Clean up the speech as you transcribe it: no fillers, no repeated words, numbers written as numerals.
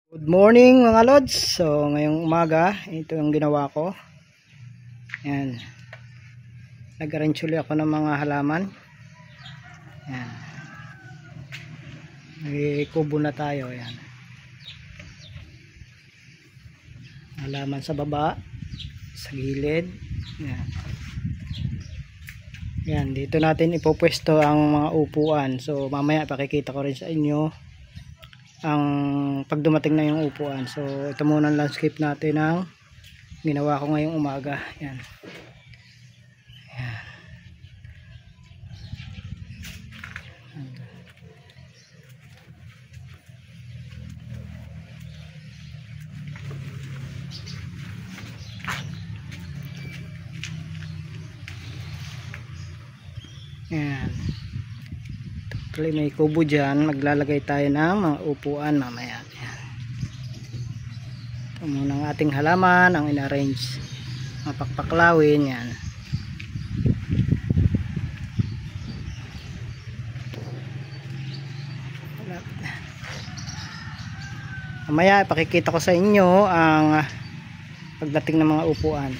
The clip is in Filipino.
Good morning mga lods. So ngayong umaga, ito yung ginawa ko. Yan. Nag-arrange ulit ako ng mga halaman. Yan. May kubo na tayo. Yan. Halaman sa baba, sa gilid. Yan. Yan, dito natin ipopwesto ang mga upuan. So mamaya pakikita ko rin sa inyo ang pag dumating na yung upuan. So ito muna ang landscape natin ang ginawa ko ngayong umaga. Yan. Yan. Yan. Actually may kubo dyan. Maglalagay tayo ng mga upuan mamaya. Yan. Ito muna ang ating halaman, ang in-arrange. Mapakpaklawin. Yan. Mamaya ipakikita ko sa inyo ang pagdating ng mga upuan.